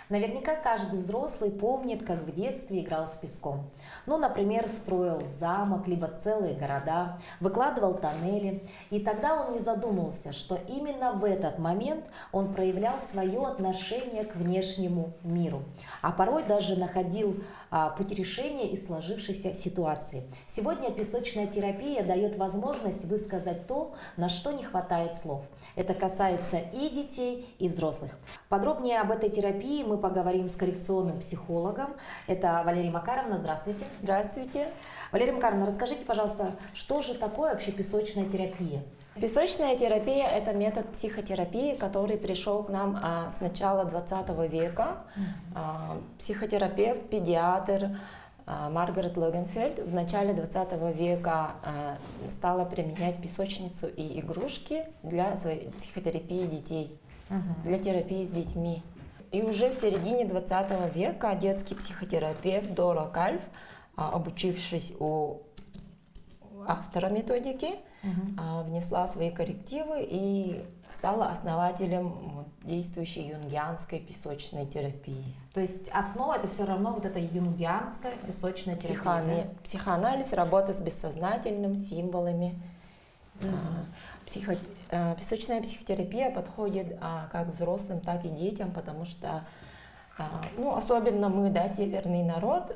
Наверняка каждый взрослый помнит, как в детстве играл с песком. Ну, например, строил замок, либо целые города, выкладывал тоннели. И тогда он не задумывался, что именно в этот момент он проявлял свое отношение к внешнему миру. А порой даже находил путь решения из сложившейся ситуации. Сегодня песочная терапия дает возможность высказать то, на что не хватает слов. Это касается и детей, и взрослых. Подробнее об этой терапии мы поговорим с коррекционным психологом. Это Валерия Макаровна. Здравствуйте. Здравствуйте. Валерия Макаровна, расскажите, пожалуйста, что же такое вообще песочная терапия? Песочная терапия – это метод психотерапии, который пришел к нам с начала 20 века. Психотерапевт, педиатр Маргарет Логенфельд в начале 20 века стала применять песочницу и игрушки для своей психотерапии детей, для терапии с детьми. И уже в середине 20 века детский психотерапевт Дора Кальф, обучившись у автора методики, внесла свои коррективы и стала основателем действующей юнгианской песочной терапии. То есть основа это все равно вот эта юнгианская песочная терапия. Да? Психоанализ, работа с бессознательным, символами. Песочная психотерапия подходит как взрослым, так и детям, потому что особенно мы, северный народ,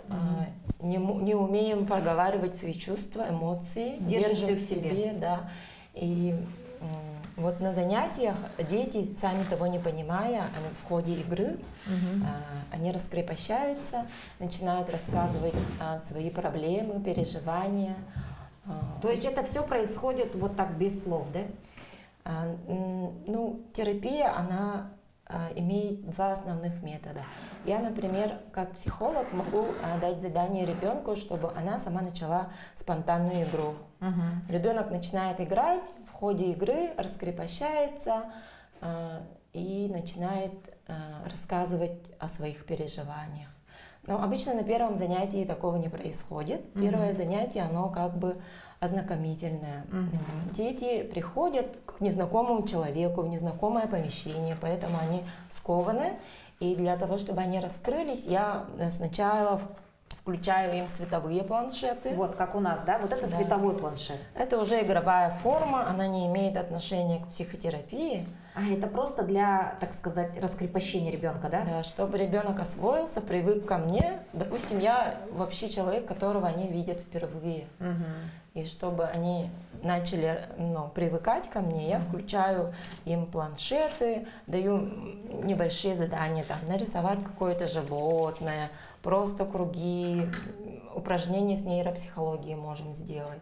не умеем проговаривать свои чувства, эмоции, держим в себе. Да. И вот на занятиях дети, сами того не понимая, в ходе игры они раскрепощаются, начинают рассказывать свои проблемы, переживания. То есть это все происходит вот так без слов, да? Терапия, она имеет два основных метода. Я, например, как психолог могу дать задание ребенку, чтобы она сама начала спонтанную игру. Ребенок начинает играть, в ходе игры раскрепощается и начинает рассказывать о своих переживаниях. Но обычно на первом занятии такого не происходит. Первое занятие, оно как бы ознакомительное. Дети приходят к незнакомому человеку в незнакомое помещение, поэтому они скованы. И для того, чтобы они раскрылись, я сначала включаю им световые планшеты. Вот как у нас, да? Вот это световой планшет. Это уже игровая форма, она не имеет отношения к психотерапии. Это просто для, так сказать, раскрепощения ребенка, да? Да, чтобы ребенок освоился, привык ко мне. Допустим, я вообще человек, которого они видят впервые. И чтобы они начали привыкать ко мне, я включаю им планшеты, даю небольшие задания, нарисовать какое-то животное, просто круги, упражнения с нейропсихологией можем сделать.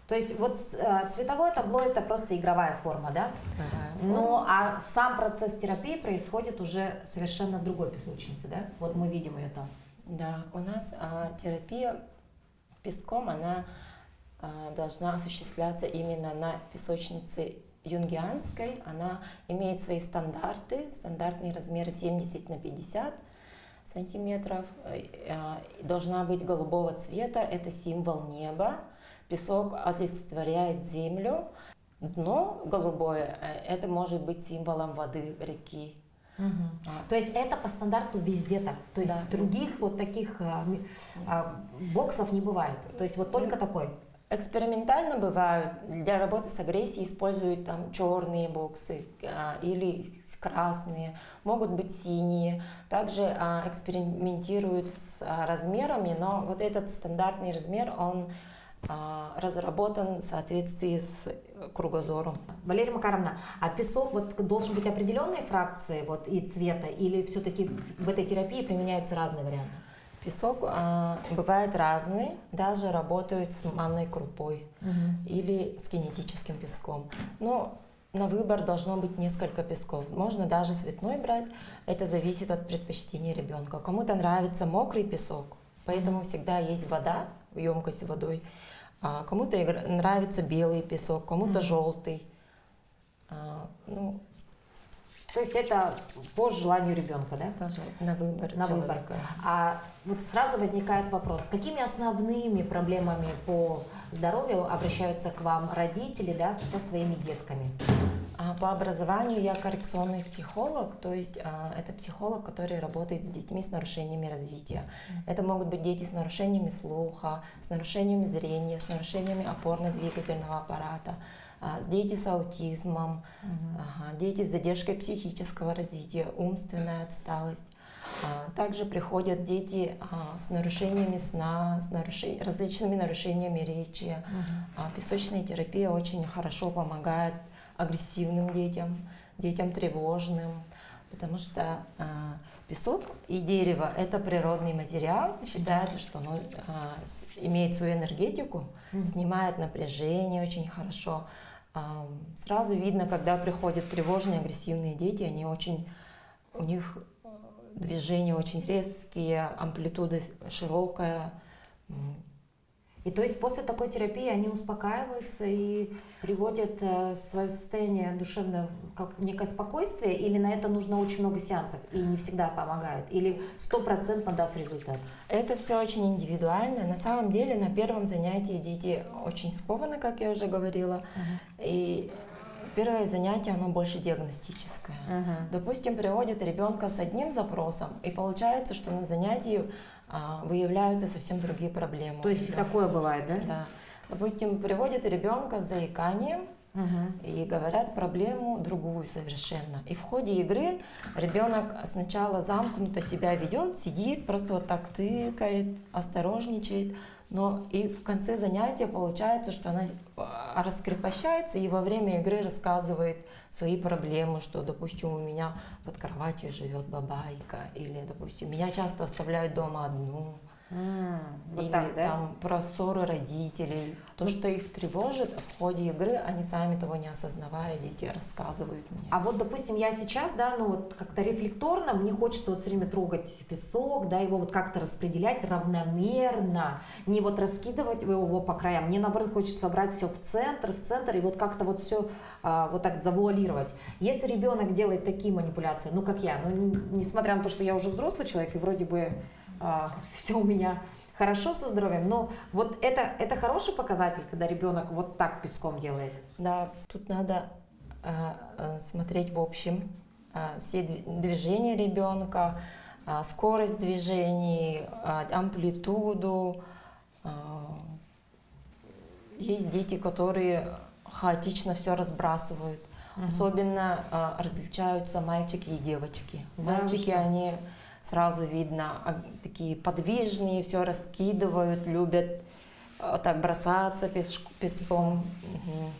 То есть вот цветовое табло это просто игровая форма, да? А сам процесс терапии происходит уже совершенно в другой песочнице, да? Вот мы видим ее там. Да, у нас терапия песком, она должна осуществляться именно на песочнице юнгианской. Она имеет свои стандарты, стандартный размер 70 на 50 сантиметров. Должна быть голубого цвета, это символ неба. Песок олицетворяет землю. Дно голубое, это может быть символом воды, реки. То есть это по стандарту везде так? То есть других вот таких боксов не бывает? То есть вот только такой? Экспериментально бывают. Для работы с агрессией используют черные боксы или красные, могут быть синие. Также экспериментируют с размерами, но вот этот стандартный размер, он разработан в соответствии с кругозором. Валерия Макаровна, а песок должен быть определенной фракции и цвета, или все-таки в этой терапии применяются разные варианты? Песок бывает разный, даже работают с манной крупой или с кинетическим песком. Но на выбор должно быть несколько песков. Можно даже цветной брать, это зависит от предпочтений ребенка. Кому-то нравится мокрый песок, поэтому всегда есть вода, емкость с водой. Кому-то нравится белый песок, кому-то желтый. То есть это по желанию ребенка, да? На выбор. На выбор. А вот сразу возникает вопрос, с какими основными проблемами по здоровью обращаются к вам родители, да, со своими детками? По образованию я коррекционный психолог, то есть это психолог, который работает с детьми с нарушениями развития. Это могут быть дети с нарушениями слуха, с нарушениями зрения, с нарушениями опорно-двигательного аппарата, дети с аутизмом, дети с задержкой психического развития, умственная отсталость. Также приходят дети с нарушениями сна, с различными нарушениями речи. Песочная терапия очень хорошо помогает агрессивным детям, детям тревожным, потому что песок и дерево – это природный материал. Считается, что оно имеет свою энергетику, снимает напряжение очень хорошо. Сразу видно, когда приходят тревожные, агрессивные дети, у них движения очень резкие, амплитуда широкая. И то есть после такой терапии они успокаиваются и приводят свое состояние душевное в некое спокойствие, или на это нужно очень много сеансов и не всегда помогает, или 100% даст результат? Это все очень индивидуально. На самом деле на первом занятии дети очень скованы, как я уже говорила, и первое занятие, оно больше диагностическое. Допустим, приводят ребенка с одним запросом, и получается, что на занятии выявляются совсем другие проблемы. То есть такое бывает, да? Да. Допустим, приводят ребенка с заиканием и говорят проблему другую совершенно. И в ходе игры ребенок сначала замкнуто себя ведет, сидит, просто вот так тыкает, осторожничает. Но и в конце занятия получается, что она раскрепощается и во время игры рассказывает свои проблемы, что, допустим, у меня под кроватью живет бабайка, или, допустим, меня часто оставляют дома одну, Вот или так, да? там про ссоры родителей. То, что их тревожит, в ходе игры, они сами того не осознавая, дети рассказывают мне. А вот, допустим, я сейчас, да, ну вот как-то рефлекторно, мне хочется вот все время трогать песок, да, его вот как-то распределять равномерно, не вот раскидывать его по краям. Мне, наоборот, хочется собрать все в центр, и вот как-то вот все вот так завуалировать. Если ребенок делает такие манипуляции, ну, как я, ну, несмотря на то, что я уже взрослый человек, и вроде бы все у меня хорошо со здоровьем, но вот это хороший показатель, когда ребенок вот так песком делает? Да, тут надо смотреть в общем все движения ребенка, скорость движений, амплитуду. Есть дети, которые хаотично все разбрасывают. Особенно различаются мальчики и девочки. Да, Мальчики, они сразу видно, такие подвижные, все раскидывают, любят так бросаться песком,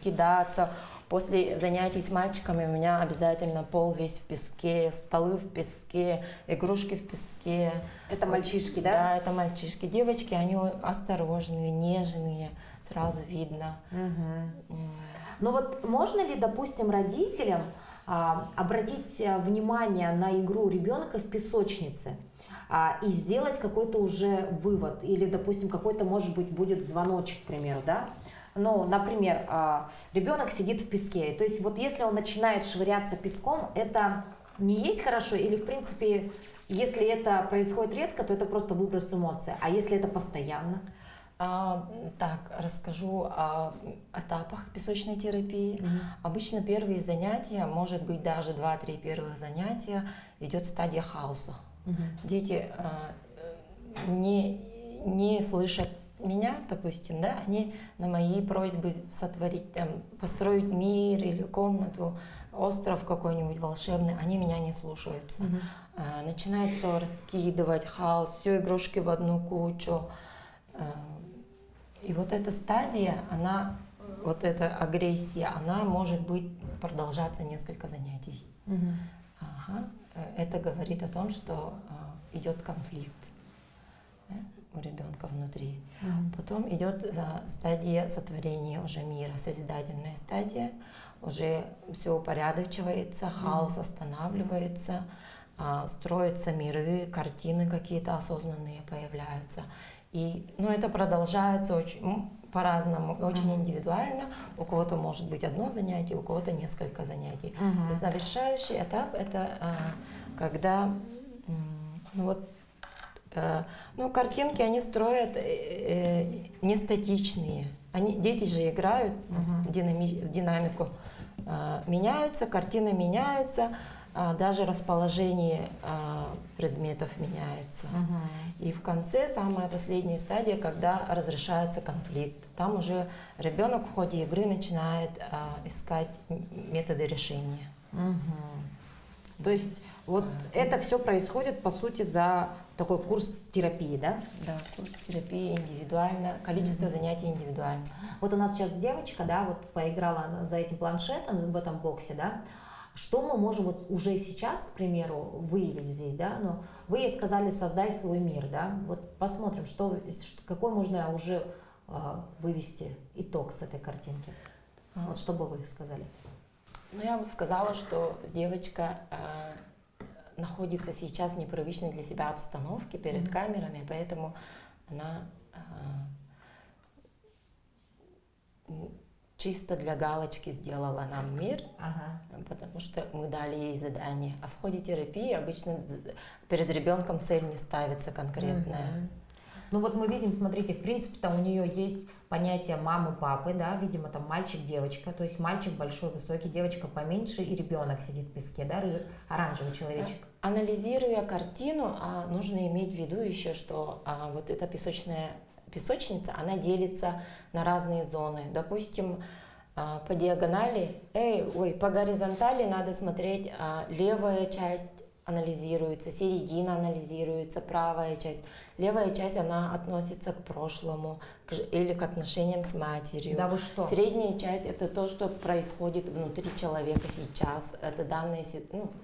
кидаться. После занятий с мальчиками у меня обязательно пол весь в песке, столы в песке, игрушки в песке. Это мальчишки, да? Да, это мальчишки. Девочки, они осторожные, нежные, сразу видно. Ну вот можно ли, допустим, родителям обратить внимание на игру ребенка в песочнице и сделать какой-то уже вывод, или, допустим, какой-то, может быть, будет звоночек, к примеру, да? Ну, например, ребенок сидит в песке, то есть вот если он начинает швыряться песком, это не есть хорошо, или, в принципе, если это происходит редко, то это просто выброс эмоций, а если это постоянно? Так, расскажу о этапах песочной терапии. Обычно первые занятия, может быть даже 2-3 первых занятия, идет стадия хаоса. Дети не слышат меня, допустим, да, они на мои просьбы сотворить, там, построить мир или комнату, остров какой-нибудь волшебный, они меня не слушаются. Начинают все раскидывать, хаос, все игрушки в одну кучу. И вот эта стадия, вот эта агрессия, она может быть продолжаться несколько занятий. Это говорит о том, что идет конфликт у ребенка внутри. Потом идет стадия сотворения уже мира, созидательная стадия, уже все упорядочивается, хаос останавливается, строятся миры, картины какие-то осознанные появляются. И, это продолжается очень по-разному, очень индивидуально. У кого-то может быть одно занятие, у кого-то несколько занятий. И завершающий этап – это когда картинки они строят не статичные. Дети же играют в динамику. меняются, картины меняются, даже расположение предметов меняется. И в конце, самая последняя стадия, когда разрешается конфликт. Там уже ребенок в ходе игры начинает искать методы решения. То есть вот это все происходит, по сути, за такой курс терапии, да? Да, курс терапии индивидуально, количество занятий индивидуально. Вот у нас сейчас девочка, да, вот поиграла за этим планшетом в этом боксе, да. Что мы можем вот уже сейчас, к примеру, выявить здесь, да? Но вы ей сказали, создай свой мир, да? Вот посмотрим, какой можно уже вывести итог с этой картинки. Вот что бы вы сказали? Ну, я бы сказала, что девочка находится сейчас в непривычной для себя обстановке перед камерами, поэтому она чисто для галочки сделала нам мир, потому что мы дали ей задание. А в ходе терапии обычно перед ребенком цель не ставится конкретная. Ну вот мы видим, смотрите, в принципе, там у нее есть понятие мамы, папы, да, видимо, там мальчик, девочка, то есть мальчик большой, высокий, девочка поменьше и ребенок сидит в песке, да, оранжевый человечек. Анализируя картину, нужно иметь в виду еще, что вот эта песочница, она делится на разные зоны. Допустим, по диагонали, по горизонтали надо смотреть, левая часть анализируется, середина анализируется, правая часть. Левая часть, она относится к прошлому или к отношениям с матерью. Да вы что? Средняя часть — это то, что происходит внутри человека сейчас. Это данные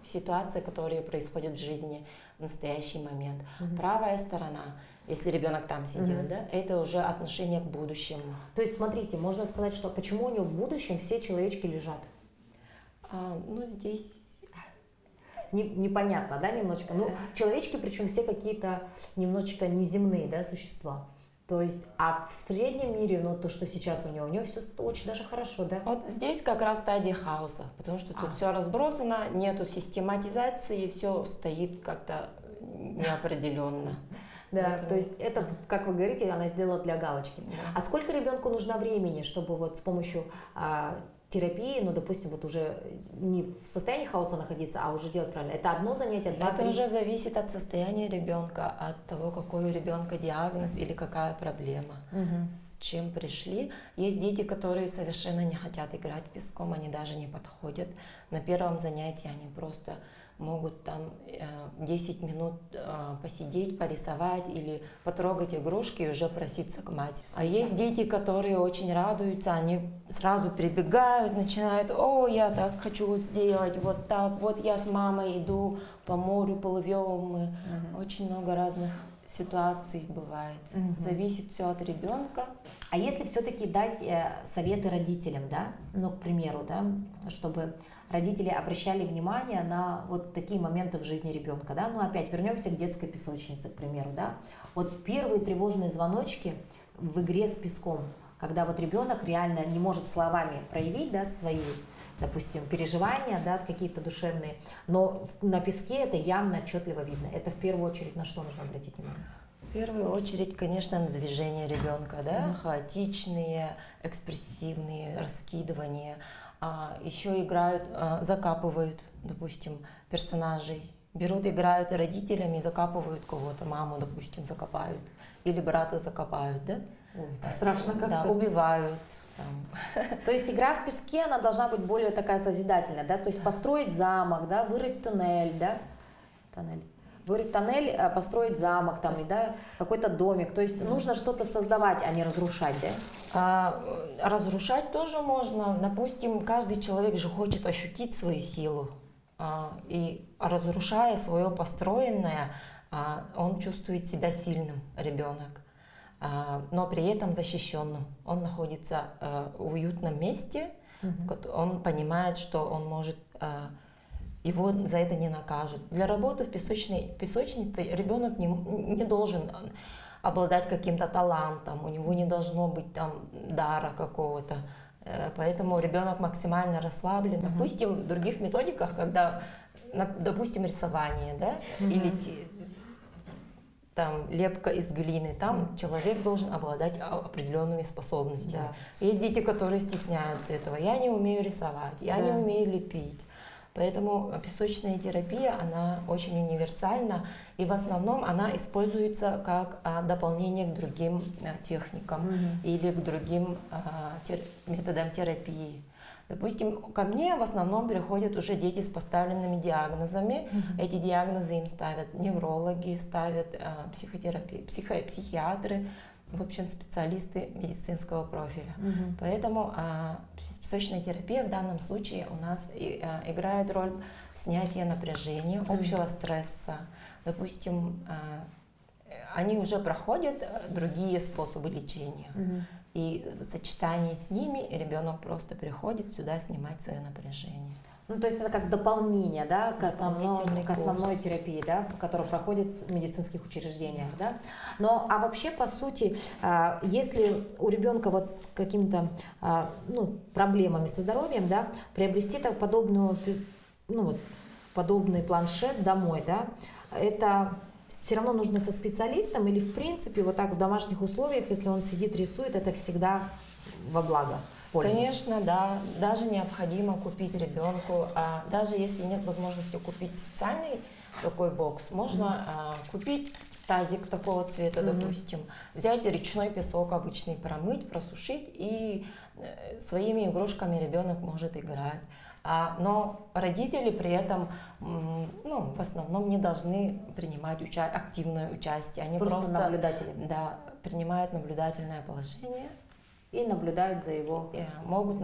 ситуации, которые происходят в жизни в настоящий момент. Правая сторона, если ребенок там сидит, да, это уже отношение к будущему. То есть, смотрите, можно сказать, что почему у него в будущем все человечки лежат? Здесь непонятно, да, немножечко. Ну, человечки, причем все какие-то немножечко неземные, да, существа. То есть, а в среднем мире, ну, то, что сейчас у него все очень даже хорошо, да? Вот здесь как раз стадия хаоса, потому что тут все разбросано, нету систематизации, все стоит как-то неопределенно. Да, то есть это, как вы говорите, она сделала для галочки. А сколько ребенку нужно времени, чтобы вот с помощью терапии, ну, допустим, вот уже не в состоянии хаоса находиться, а уже делать правильно? Это одно занятие, два, Это три? уже зависит от состояния ребенка, от того, какой у ребенка диагноз или какая проблема, с чем пришли. Есть дети, которые совершенно не хотят играть песком, они даже не подходят. На первом занятии они просто могут там 10 минут посидеть, порисовать или потрогать игрушки и уже проситься к матери. А есть дети, которые очень радуются, они сразу прибегают, начинают: о, я так хочу сделать, вот так, вот я с мамой иду по морю, плывем. Очень много разных ситуаций бывает. Зависит все от ребенка. А если все-таки дать советы родителям, да, ну, к примеру, да, чтобы родители обращали внимание на вот такие моменты в жизни ребенка, да, ну, опять вернемся к детской песочнице, к примеру, да, вот первые тревожные звоночки в игре с песком, когда вот ребенок реально не может словами проявить, да, свои, допустим, переживания, да, какие-то душевные, но на песке это явно отчетливо видно. Это в первую очередь на что нужно обратить внимание? В первую очередь, конечно, на движение ребенка, да, хаотичные, экспрессивные, раскидывания. Еще играют, закапывают, допустим, персонажей. Берут, играют родителями, закапывают кого-то, маму, допустим, закопают. Или брата закопают, да? Ой, это страшно как-то. Да, убивают. То есть игра в песке, она должна быть более такая созидательная, да? То есть построить замок, да, вырыть туннель, да? Вырыть тоннель, построить замок, там, да, какой-то домик. То есть нужно что-то создавать, а не разрушать, да? Разрушать тоже можно. Допустим, каждый человек же хочет ощутить свою силу. И разрушая свое построенное, он чувствует себя сильным, ребенок, но при этом защищенным. Он находится в уютном месте, он понимает, что он может... Его за это не накажут. Для работы в песочнице ребенок не должен обладать каким-то талантом, у него не должно быть там дара какого-то. Поэтому ребенок максимально расслаблен. Допустим, в других методиках, когда, допустим, рисование, да, или там лепка из глины, там человек должен обладать определенными способностями. Да. Есть дети, которые стесняются этого. Я не умею рисовать, я не умею лепить. Поэтому песочная терапия, она очень универсальна, и в основном она используется как дополнение к другим техникам или к другим методам терапии. Допустим, ко мне в основном приходят уже дети с поставленными диагнозами. Эти диагнозы им ставят неврологи, ставят психиатры, в общем, специалисты медицинского профиля. Поэтому песочная терапия в данном случае у нас играет роль снятия напряжения, общего стресса. Допустим, они уже проходят другие способы лечения. И в сочетании с ними ребенок просто приходит сюда снимать свое напряжение. Ну, то есть это как дополнение, да, к основной курс. терапии, да, которая проходит в медицинских учреждениях, да. Но, а вообще, по сути, если у ребенка вот с какими-то проблемами со здоровьем, да, приобрести так подобный планшет домой, да, это все равно нужно со специалистом или, в принципе, вот так в домашних условиях, если он сидит, рисует, это всегда во благо? Конечно, да. Даже необходимо купить ребенку, даже если нет возможности купить специальный такой бокс, можно купить тазик такого цвета, допустим, взять речной песок обычный, промыть, просушить, и своими игрушками ребенок может играть. Но родители при этом в основном не должны принимать активное участие. Они просто наблюдатели. Да, принимают наблюдательное положение. И наблюдают за его... Могут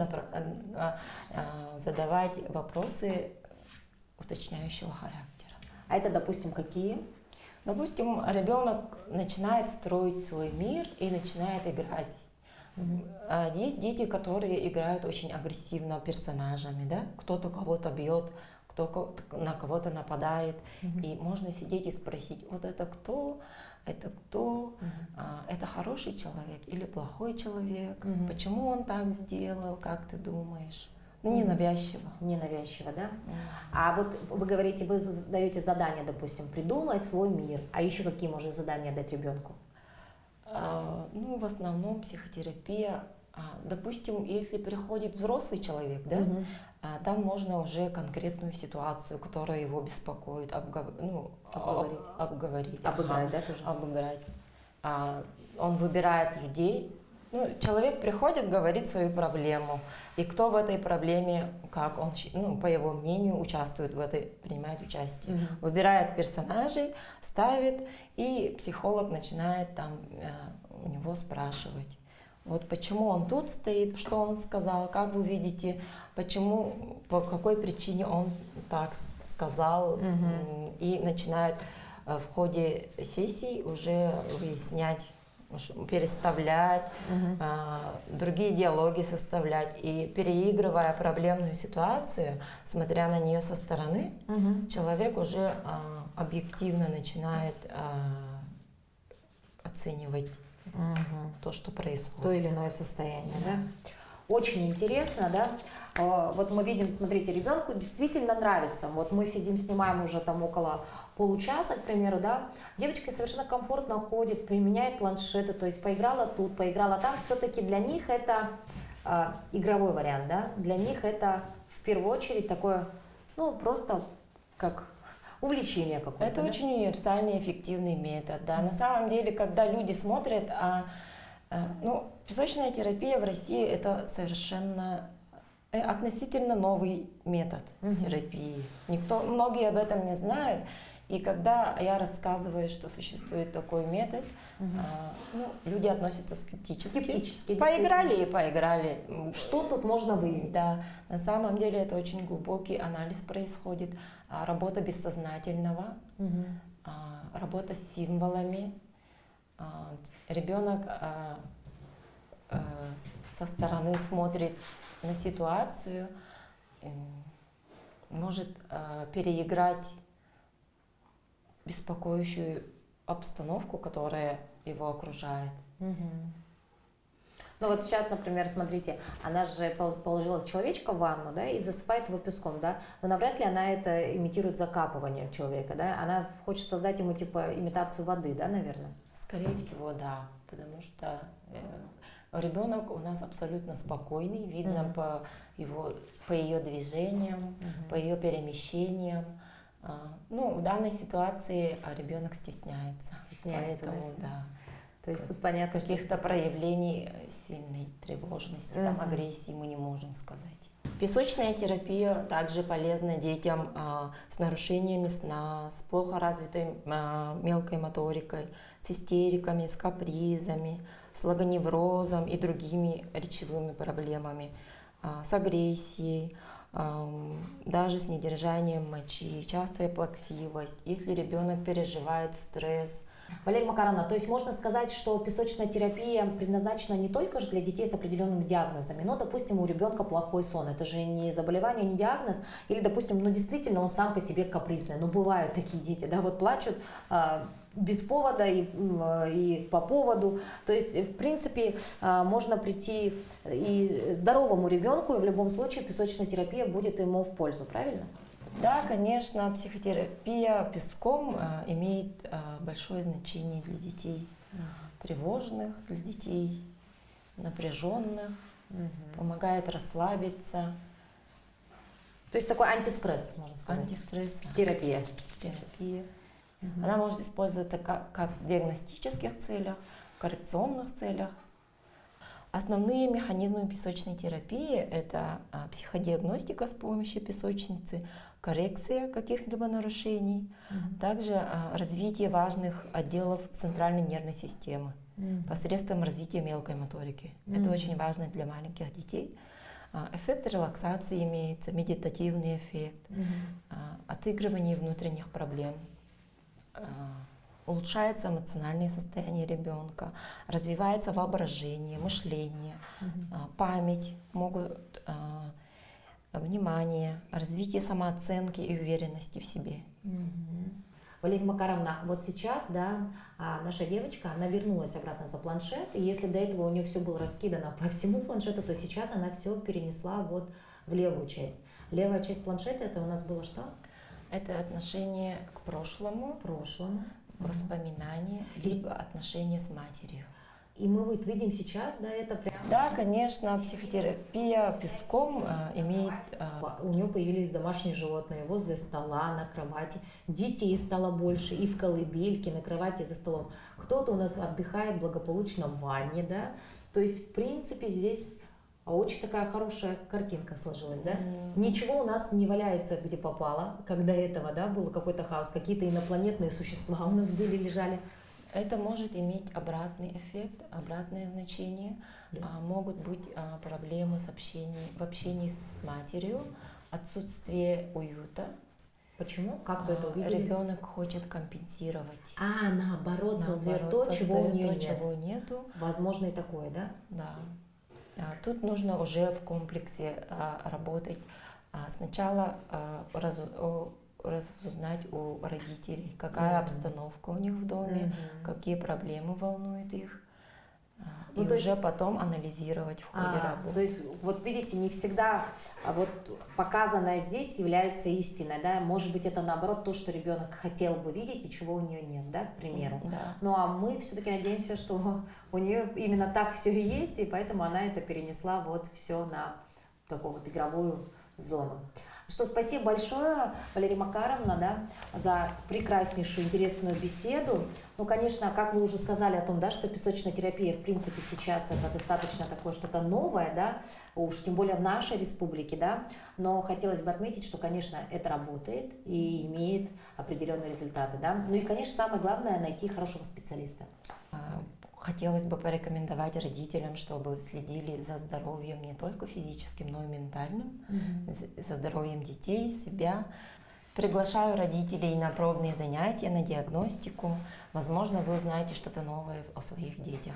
задавать вопросы уточняющего характера. А это, допустим, какие? Допустим, ребенок начинает строить свой мир и начинает играть. Есть дети, которые играют очень агрессивно персонажами, да? Кто-то кого-то бьет, кто на кого-то нападает. И можно сидеть и спросить, вот это кто? Это кто? Это хороший человек или плохой человек? Почему он так сделал? Как ты думаешь? Ненавязчиво. Ненавязчиво, да? А вот вы говорите, вы даете задание, допустим, придумай свой мир. А еще какие можно задания дать ребенку? В основном психотерапия. Допустим, если приходит взрослый человек, да, там можно уже конкретную ситуацию, которая его беспокоит, обговорить. Обыграть, да, тоже? Обыграть. Он выбирает людей. Человек приходит, говорит свою проблему. И кто в этой проблеме, как он, по его мнению, участвует в этой, принимает участие. Выбирает персонажей, ставит, и психолог начинает там у него спрашивать. Вот почему он тут стоит, что он сказал, как вы видите, почему, по какой причине он так сказал. И начинает в ходе сессий уже выяснять, переставлять, другие диалоги составлять. И переигрывая проблемную ситуацию, смотря на нее со стороны, человек уже объективно начинает оценивать то, что происходит. То или иное состояние, да? Очень интересно, да? Вот мы видим, смотрите, ребенку действительно нравится. Вот мы сидим, снимаем уже там около получаса, к примеру, да? Девочка совершенно комфортно ходит, применяет планшеты, то есть поиграла тут, поиграла там. Все-таки для них это игровой вариант, да? Для них это в первую очередь такое, просто как увлечение какое-то. Это да? очень универсальный, эффективный метод, да. На самом деле, когда люди смотрят, песочная терапия в России это совершенно относительно новый метод терапии. Многие об этом не знают. И когда я рассказываю, что существует такой метод, люди относятся скептически. Поиграли и поиграли. Что тут можно выявить? Да, на самом деле это очень глубокий анализ происходит, работа бессознательного, работа с символами. Ребенок со стороны смотрит на ситуацию, может переиграть беспокоящую обстановку, которая его окружает. Ну вот сейчас, например, смотрите, она же положила человечка в ванну, да, и засыпает его песком, да, но навряд ли она это имитирует закапывание человека, да, она хочет создать ему типа имитацию воды, да, наверное? Скорее всего, да, потому что ребенок у нас абсолютно спокойный, видно по ее движениям, по ее перемещениям. Ну, в данной ситуации ребенок стесняется, поэтому, да. То есть тут понятно, каких-то проявлений сильной тревожности, там, агрессии мы не можем сказать. Песочная терапия также полезна детям с нарушениями сна, с плохо развитой мелкой моторикой, с истериками, с капризами, с логоневрозом и другими речевыми проблемами, с агрессией, даже с недержанием мочи, частая плаксивость, если ребенок переживает стресс. Валерия Макаровна, то есть можно сказать, что песочная терапия предназначена не только же для детей с определенными диагнозами, но, допустим, у ребенка плохой сон, это же не заболевание, не диагноз, или, допустим, ну действительно он сам по себе капризный, но бывают такие дети, да, вот плачут без повода и по поводу, то есть, в принципе, можно прийти и здоровому ребенку, и в любом случае песочная терапия будет ему в пользу, правильно? Да, конечно, психотерапия песком имеет большое значение для детей тревожных, для детей напряженных, помогает расслабиться. То есть такой антистресс, можно сказать. Антистресс. Терапия. Она может использоваться как в диагностических целях, в коррекционных целях. Основные механизмы песочной терапии – это психодиагностика с помощью песочницы, коррекция каких-либо нарушений, также развитие важных отделов центральной нервной системы посредством развития мелкой моторики. Это очень важно для маленьких детей. Эффект релаксации имеется, медитативный эффект, отыгрывание внутренних проблем. Улучшается эмоциональное состояние ребенка, развивается воображение, мышление, память, внимание, развитие самооценки и уверенности в себе. Валерия Макаровна, вот сейчас, да, наша девочка, она вернулась обратно за планшет, и если до этого у нее все было раскидано по всему планшету, то сейчас она все перенесла вот в левую часть. Левая часть планшета, это у нас было что? Это отношение к прошлому, воспоминания, либо отношения с матерью. И мы вот видим сейчас, да, это прям... Да, конечно, психотерапия песком имеет... У нее появились домашние животные возле стола, на кровати. Детей стало больше и в колыбельке, на кровати за столом. Кто-то у нас отдыхает благополучно в ванне, да. То есть, в принципе, здесь очень такая хорошая картинка сложилась, да. Ничего у нас не валяется, где попало, как до этого, да, был какой-то хаос. Какие-то инопланетные существа у нас были, лежали. Это может иметь обратный эффект, обратное значение. Могут быть проблемы в общении с матерью, отсутствие уюта. Почему? Как вы это увидели? Ребенок хочет компенсировать. Наоборот, создает то, чего у нее нет. Чего нету. Возможно и такое, да? Да. Тут нужно уже в комплексе работать. Сначала разузнать у родителей, какая обстановка у них в доме, какие проблемы волнуют их, и уже потом анализировать в ходе работы. То есть, вот видите, не всегда вот показанное здесь является истиной, да, может быть, это наоборот то, что ребенок хотел бы видеть и чего у нее нет, да, к примеру. Да. Ну, а мы все-таки надеемся, что у нее именно так все и есть, и поэтому она это перенесла вот все на такую вот игровую зону. Что, спасибо большое, Валерия Макаровна, да, за прекраснейшую, интересную беседу. Ну, конечно, как вы уже сказали о том, да, что песочная терапия, в принципе, сейчас это достаточно такое что-то новое, да, уж тем более в нашей республике, да, но хотелось бы отметить, что, конечно, это работает и имеет определенные результаты, да. Ну и, конечно, самое главное — найти хорошего специалиста. Хотелось бы порекомендовать родителям, чтобы следили за здоровьем не только физическим, но и ментальным, за здоровьем детей, себя. Приглашаю родителей на пробные занятия, на диагностику. Возможно, вы узнаете что-то новое о своих детях.